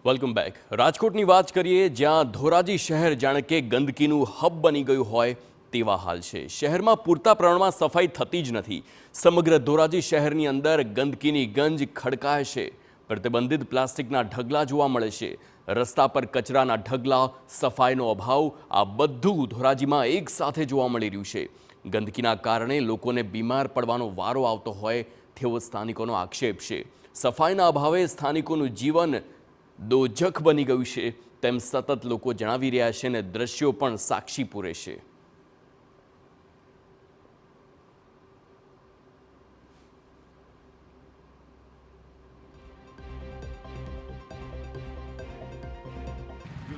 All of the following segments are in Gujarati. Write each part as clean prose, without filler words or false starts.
Welcome back. રાજકોટની વાત કરીએ, જ્યાં ધોરાજી શહેર જાણે કે ગંદકીનું હબ બની ગયું હોય તેવા હાલ છે। શહેરમાં પૂરતા પ્રમાણમાં સફાઈ થતી જ નથી। સમગ્ર ધોરાજી શહેરની અંદર ગંદકીની ગંજ ખડકાય છે। પ્રતિબંધિત પ્લાસ્ટિકના ઢગલા જોવા મળે છે, રસ્તા પર કચરાના ઢગલા, સફાઈનો અભાવ, આ બધું ધોરાજીમાં એક સાથે જોવા મળી રહ્યું છે। ગંદકીના કારણે લોકોને બીમાર પડવાનો વારો આવતો હોય તેવો સ્થાનિકોનો આક્ષેપ છે। સફાઈના અભાવે સ્થાનિકોનું જીવન દોજખ બની ગયું છે તેમ સતત લોકો જણાવી રહ્યા છે અને દ્રશ્યો પણ સાક્ષી પૂરે છે।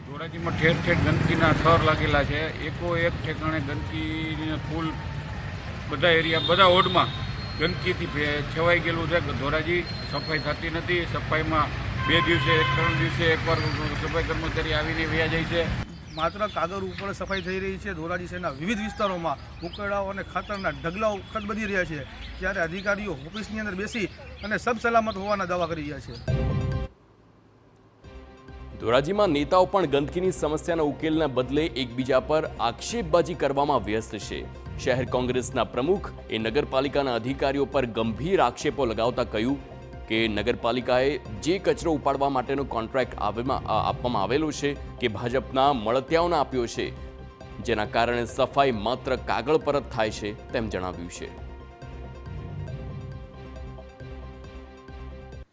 ધોરાજીમાં ઠેર ઠેર ગંદકીના થર લાગેલા છે। એકો એક ઠેકાણે ગંદકીને ફૂલ બધા એરિયા, બધા વોર્ડમાં ગંદકીથી છવાઈ ગયેલું છે। ધોરાજી સફાઈ થતી નથી। સફાઈમાં 2 દિવસે 3 દિવસે એકવાર સફાઈ કર્મચારી આવીને વયા જાય છે। માત્ર કાગળ ઉપર સફાઈ થઈ રહી છે। ધોરાજી શહેરના વિવિધ વિસ્તારોમાં ઉકરડાઓ અને ખાતરના ઢગલાઓ ખડબડી રહ્યા છે, ત્યારે અધિકારીઓ ઓફિસની અંદર બેસી અને સબ સલામત હોવાના દાવા કરી રહ્યા છે। ધોરાજીમાં નેતાઓ પણ ગંદકીની સમસ્યાના ઉકેલના બદલે એકબીજા પર આક્ષેપબાજી કરવામાં વ્યસ્ત છે। શહેર કોંગ્રેસના પ્રમુખ નગરપાલિકાના અધિકારીઓ પર ગંભીર આક્ષેપો લગાવતા કહ્યું કે નગરપાલિકાએ જે કચરો ઉપાડવા માટેનો કોન્ટ્રાક્ટ આપવામાં આવેલો છે કે ભાજપના મળતિયાઓને આપ્યો છે, જેના કારણે સફાઈ માત્ર કાગળ પર જ થાય છે તેમ જણાવ્યું છે।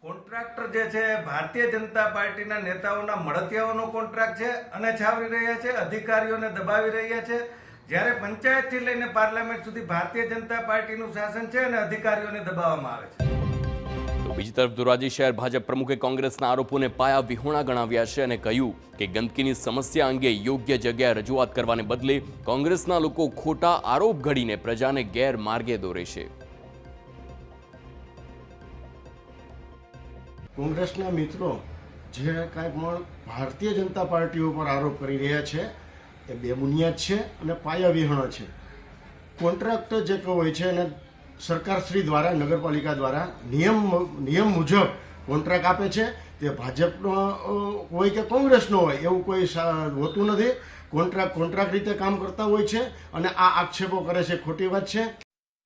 કોન્ટ્રાક્ટર જે છે ભારતીય જનતા પાર્ટીના નેતાઓના મળતિયાઓનો કોન્ટ્રાક્ટ છે અને છાવરી રહ્યા છે, અધિકારીઓને દબાવી રહ્યા છે। જ્યારે પંચાયતથી લઈને પાર્લામેન્ટ સુધી ભારતીય જનતા પાર્ટીનું શાસન છે અને અધિકારીઓને દબાવવામાં આવે છે। તો બીજી તરફ ધોરાજી શહેર ભાજપ પ્રમુખે કોંગ્રેસના આરોપોને પાયા વિહોણા ગણાવ્યા છે અને કહ્યું કે ગંદકીની સમસ્યા અંગે યોગ્ય જગ્યાએ રજૂઆત કરવાને બદલે કોંગ્રેસના લોકો ખોટા આરોપ ઘડીને પ્રજાને ગેરમાર્ગે દોરે છે। કોંગ્રેસના મિત્રો જે કાંઈ પણ ભારતીય જનતા પાર્ટી ઉપર આરોપ કરી રહ્યા છે એ બેબુનિયાદ છે અને પાયાવિહોણા છે। કોન્ટ્રાક્ટ જે હોય છે એને સરકારશ્રી દ્વારા, નગરપાલિકા દ્વારા નિયમ મુજબ કોન્ટ્રાક્ટ આપે છે। તે ભાજપનો હોય કે કોંગ્રેસનો હોય એવું કોઈ હોતું નથી। કોન્ટ્રાક્ટ રીતે કામ કરતા હોય છે અને આ આક્ષેપો કરે છે, ખોટી વાત છે।